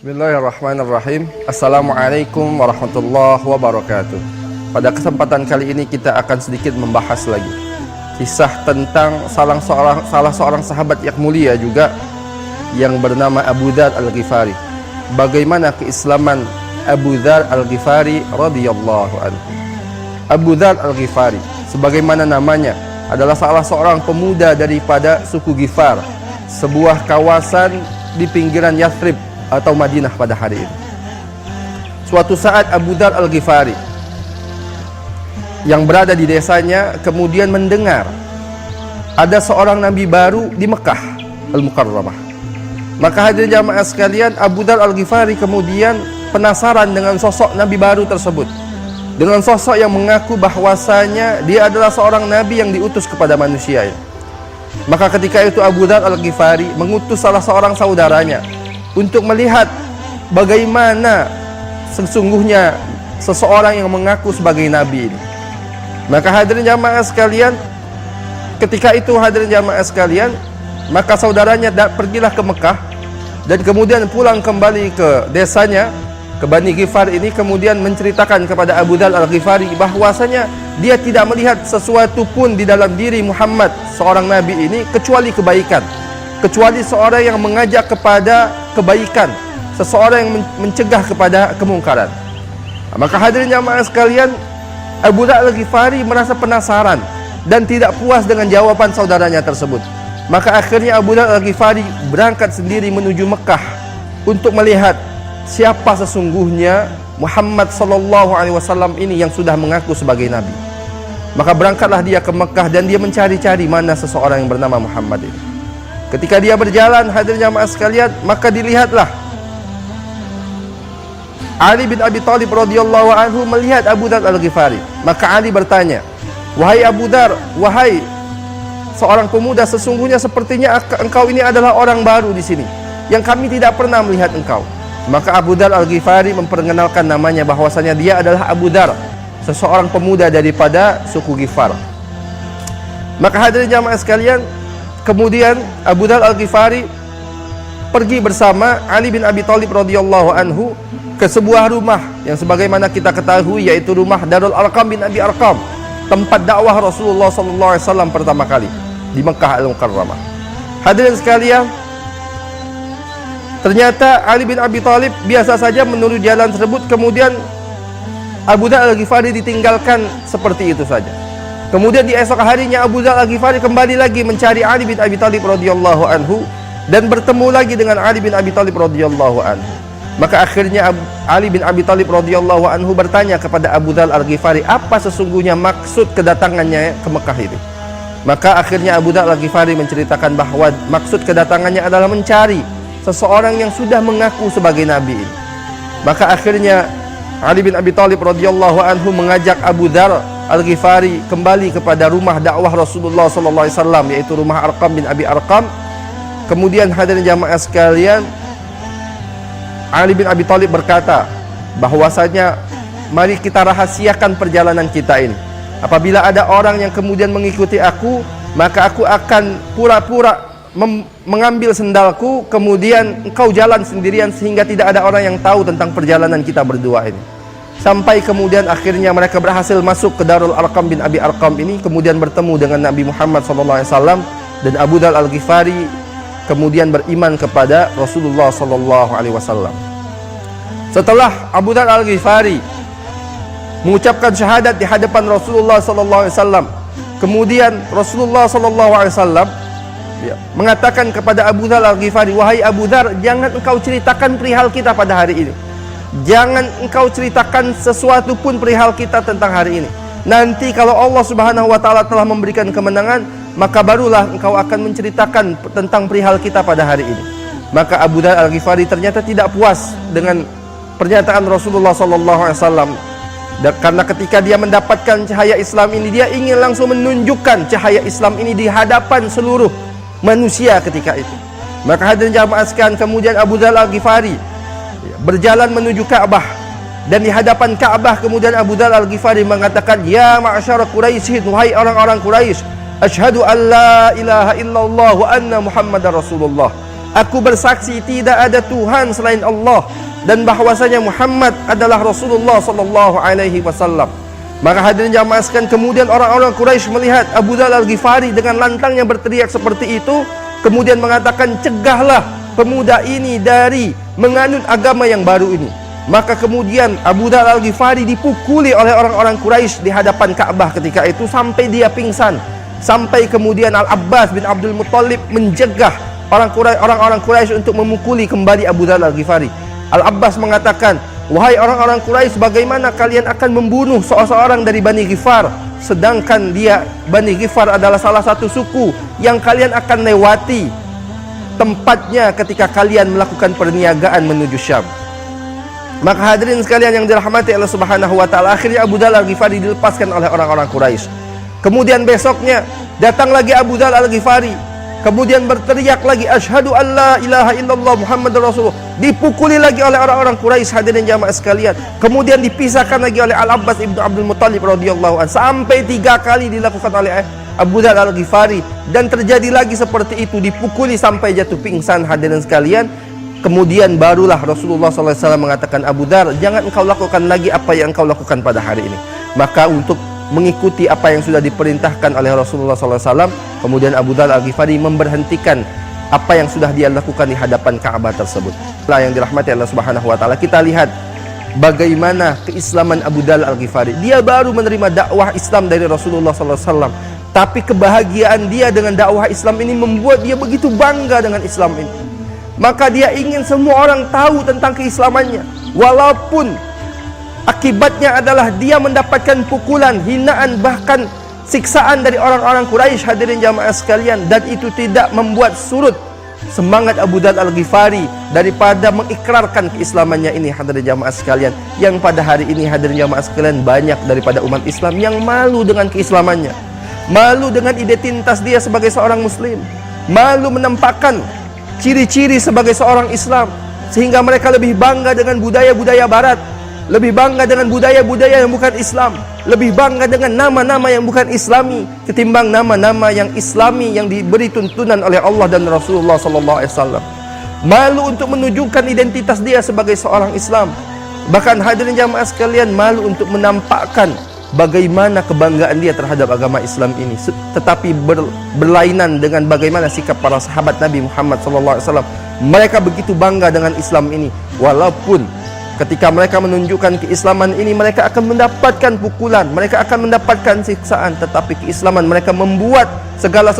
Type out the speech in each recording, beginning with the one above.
Bismillahirrahmanirrahim. Assalamualaikum warahmatullahi wabarakatuh. Pada kesempatan kali ini kita akan sedikit membahas lagi kisah tentang salah seorang sahabat yang mulia juga yang bernama Abu Dzar Al-Ghifari. Bagaimana keislaman Abu Dzar Al-Ghifari radhiyallahu anhu. Abu Dzar Al-Ghifari sebagaimana namanya adalah salah seorang pemuda daripada suku Ghifar, sebuah kawasan di pinggiran Yathrib atau Madinah pada hari ini. Suatu saat Abu Dzar Al-Ghifari yang berada di desanya kemudian mendengar ada seorang nabi baru di Mekah Al-Mukarramah. Maka hadirin jamaah sekalian, Abu Dzar Al-Ghifari kemudian penasaran dengan sosok nabi baru tersebut, dengan sosok yang mengaku bahwasanya dia adalah seorang nabi yang diutus kepada manusia. Maka ketika itu Abu Dzar Al-Ghifari mengutus salah seorang saudaranya untuk melihat bagaimana sesungguhnya seseorang yang mengaku sebagai nabi ini. Maka hadirin jamaah sekalian, ketika itu hadirin jamaah sekalian, maka saudaranya pergilah ke Mekah dan kemudian pulang kembali ke desanya, ke Bani Ghifar ini, kemudian menceritakan kepada Abu Dzar Al-Ghifari bahwasanya dia tidak melihat sesuatu pun di dalam diri Muhammad seorang nabi ini kecuali kebaikan, kecuali seorang yang mengajak kepada kebaikan, seseorang yang mencegah kepada kemungkaran. Maka hadirin jamaah sekalian, Abu Dzar Al-Ghifari merasa penasaran dan tidak puas dengan jawaban saudaranya tersebut. Maka akhirnya Abu Dzar Al-Ghifari berangkat sendiri menuju Mekah untuk melihat siapa sesungguhnya Muhammad sallallahu alaihi wasallam ini yang sudah mengaku sebagai nabi. Maka berangkatlah dia ke Mekah dan dia mencari-cari mana seseorang yang bernama Muhammad ini. Ketika dia berjalan, hadirin jamaah sekalian, maka dilihatlah Ali bin Abi Thalib radhiyallahu anhu melihat Abu Dzar Al-Ghifari. Maka Ali bertanya, "Wahai Abu Dzar, wahai seorang pemuda, sesungguhnya sepertinya engkau ini adalah orang baru di sini yang kami tidak pernah melihat engkau." Maka Abu Dzar Al-Ghifari memperkenalkan namanya bahwasanya dia adalah Abu Dzar, seseorang pemuda daripada suku Ghifar. Maka hadirin jamaah sekalian, kemudian Abu Dzar Al-Ghifari pergi bersama Ali bin Abi Thalib radhiyallahu anhu ke sebuah rumah yang sebagaimana kita ketahui yaitu rumah Darul Arqam bin Abi Arqam, tempat dakwah Rasulullah sallallahu alaihi wasallam pertama kali di Mekah Al-Mukarramah. Hadirin sekalian, ternyata Ali bin Abi Thalib biasa saja menuju jalan tersebut, kemudian Abu Dzar Al-Ghifari ditinggalkan seperti itu saja. Kemudian di esok harinya Abu Dzar Al-Ghifari kembali lagi mencari Ali bin Abi Thalib radhiyallahu anhu dan bertemu lagi dengan Ali bin Abi Thalib radhiyallahu anhu. Maka akhirnya Ali bin Abi Thalib radhiyallahu anhu bertanya kepada Abu Dzar Al-Ghifari apa sesungguhnya maksud kedatangannya ke Mekah itu. Maka akhirnya Abu Dzar Al-Ghifari menceritakan bahwa maksud kedatangannya adalah mencari seseorang yang sudah mengaku sebagai nabi ini. Maka akhirnya Ali bin Abi Thalib radhiyallahu anhu mengajak Abu Dzar Al-Ghifari kembali kepada rumah dakwah Rasulullah sallallahu alaihi wasallam, yaitu rumah Arqam bin Abi Arqam. Kemudian hadirin jamaah sekalian, Ali bin Abi Thalib berkata bahwasanya mari kita rahasiakan perjalanan kita ini. Apabila ada orang yang kemudian mengikuti aku, maka aku akan pura-pura mengambil sendalku, kemudian engkau jalan sendirian sehingga tidak ada orang yang tahu tentang perjalanan kita berdua ini. Sampai kemudian akhirnya mereka berhasil masuk ke Darul Arqam bin Abi Arqam ini, kemudian bertemu dengan Nabi Muhammad SAW, dan Abu Dzar Al-Ghifari kemudian beriman kepada Rasulullah SAW. Setelah Abu Dzar Al-Ghifari mengucapkan syahadat di hadapan Rasulullah SAW, kemudian Rasulullah SAW mengatakan kepada Abu Dzar Al-Ghifari, "Wahai Abu Dzar, jangan engkau ceritakan perihal kita pada hari ini. Jangan engkau ceritakan sesuatu pun perihal kita tentang hari ini. Nanti kalau Allah Subhanahu wa taala telah memberikan kemenangan, maka barulah engkau akan menceritakan tentang perihal kita pada hari ini." Maka Abu Dzar Al-Ghifari ternyata tidak puas dengan pernyataan Rasulullah SAW. Karena ketika dia mendapatkan cahaya Islam ini, dia ingin langsung menunjukkan cahaya Islam ini di hadapan seluruh manusia ketika itu. Maka hadirin jamaah sekalian, kemudian Abu Dzar Al-Ghifari berjalan menuju Ka'bah, dan di hadapan Ka'bah kemudian Abu Dzar Al-Ghifari mengatakan, "Ya ma'syar Quraisy, wahai orang-orang Quraisy, asyhadu an la ilaha illallah wa anna Muhammadar Rasulullah." Aku bersaksi tidak ada Tuhan selain Allah dan bahwasanya Muhammad adalah Rasulullah sallallahu alaihi wasallam. Maka hadirin jamaah sekalian, kemudian orang-orang Quraisy melihat Abu Dzar Al-Ghifari dengan lantangnya berteriak seperti itu, kemudian mengatakan, cegahlah pemuda ini dari menganut agama yang baru ini. Maka kemudian Abu Dzar Al-Ghifari dipukuli oleh orang-orang Quraisy di hadapan Ka'bah ketika itu sampai dia pingsan. Sampai kemudian Al-Abbas bin Abdul Muttalib mencegah orang-orang Quraisy untuk memukuli kembali Abu Dzar Al-Ghifari. Al-Abbas mengatakan, wahai orang-orang Quraisy, bagaimana kalian akan membunuh seorang dari Bani Ghifar, sedangkan dia, Bani Ghifar, adalah salah satu suku yang kalian akan lewati tempatnya ketika kalian melakukan perniagaan menuju Syam. Maka hadirin sekalian yang dirahmati Allah Subhanahu wa taala, akhirnya Abu Dzar Al-Ghifari dilepaskan oleh orang-orang Quraisy. Kemudian besoknya datang lagi Abu Dzar Al-Ghifari, kemudian berteriak lagi, asyhadu an la ilaha illallah Muhammadur Rasulullah. Dipukuli lagi oleh orang-orang Quraisy, hadirin jamaah sekalian. Kemudian dipisahkan lagi oleh Al-Abbas ibnu Abdul Muttalib radhiyallahu anhu. Sampai 3 kali dilakukan oleh Abu Dzar Al-Ghifari, dan terjadi lagi seperti itu, dipukuli sampai jatuh pingsan, hadirin sekalian. Kemudian barulah Rasulullah SAW mengatakan, Abu Dzar, jangan engkau lakukan lagi apa yang engkau lakukan pada hari ini. Maka untuk mengikuti apa yang sudah diperintahkan oleh Rasulullah SAW, kemudian Abu Dzar Al-Ghifari memberhentikan apa yang sudah dia lakukan di hadapan Ka'bah tersebut. Lah yang dirahmati Allah Subhanahu wa taala, kita lihat bagaimana keislaman Abu Dzar Al-Ghifari. Dia baru menerima dakwah Islam dari Rasulullah SAW, tapi kebahagiaan dia dengan dakwah Islam ini membuat dia begitu bangga dengan Islam ini. Maka dia ingin semua orang tahu tentang keislamannya, walaupun akibatnya adalah dia mendapatkan pukulan, hinaan, bahkan siksaan dari orang-orang Quraisy, hadirin jamaah sekalian. Dan itu tidak membuat surut semangat Abu Dzar Al-Ghifari daripada mengikrarkan keislamannya ini, hadirin jamaah sekalian. Yang pada hari ini, hadirin jamaah sekalian, banyak daripada umat Islam yang malu dengan keislamannya, malu dengan identitas dia sebagai seorang muslim, malu menampakkan ciri-ciri sebagai seorang Islam, sehingga mereka lebih bangga dengan budaya-budaya barat, lebih bangga dengan budaya-budaya yang bukan Islam, lebih bangga dengan nama-nama yang bukan Islami ketimbang nama-nama yang Islami yang diberi tuntunan oleh Allah dan Rasulullah SAW. Malu untuk menunjukkan identitas dia sebagai seorang Islam. Bahkan hadirin jamaah sekalian, malu untuk menampakkan bagaimana kebanggaan dia terhadap agama Islam ini. Tetapi berlainan dengan bagaimana sikap para sahabat Nabi Muhammad SAW. Mereka begitu bangga dengan Islam ini, walaupun ketika mereka menunjukkan keislaman ini, mereka akan mendapatkan pukulan, mereka akan mendapatkan siksaan. Tetapi keislaman mereka membuat segala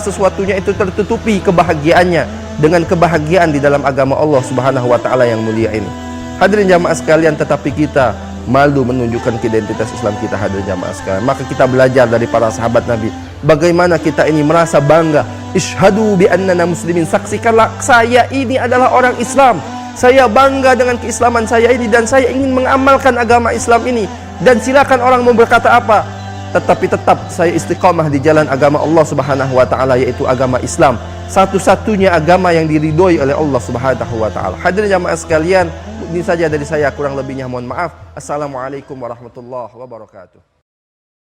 sesuatunya itu tertutupi kebahagiaannya dengan kebahagiaan di dalam agama Allah Subhanahu wa taala yang mulia ini. Hadirin jamaah sekalian, tetapi kita malu menunjukkan identitas Islam kita, hadirin jamaah sekalian. Maka kita belajar dari para sahabat Nabi, bagaimana kita ini merasa bangga. Isyhadu bi annana muslimin, saksikanlah saya ini adalah orang Islam. Saya bangga dengan keislaman saya ini dan saya ingin mengamalkan agama Islam ini. Dan silakan orang mau berkata apa, tetapi tetap saya istiqamah di jalan agama Allah Subhanahu wa taala, yaitu agama Islam, satu-satunya agama yang diridhoi oleh Allah Subhanahu wa taala. Hadirin jamaah sekalian, ini saja dari saya, kurang lebihnya mohon maaf. Assalamualaikum warahmatullahi wabarakatuh.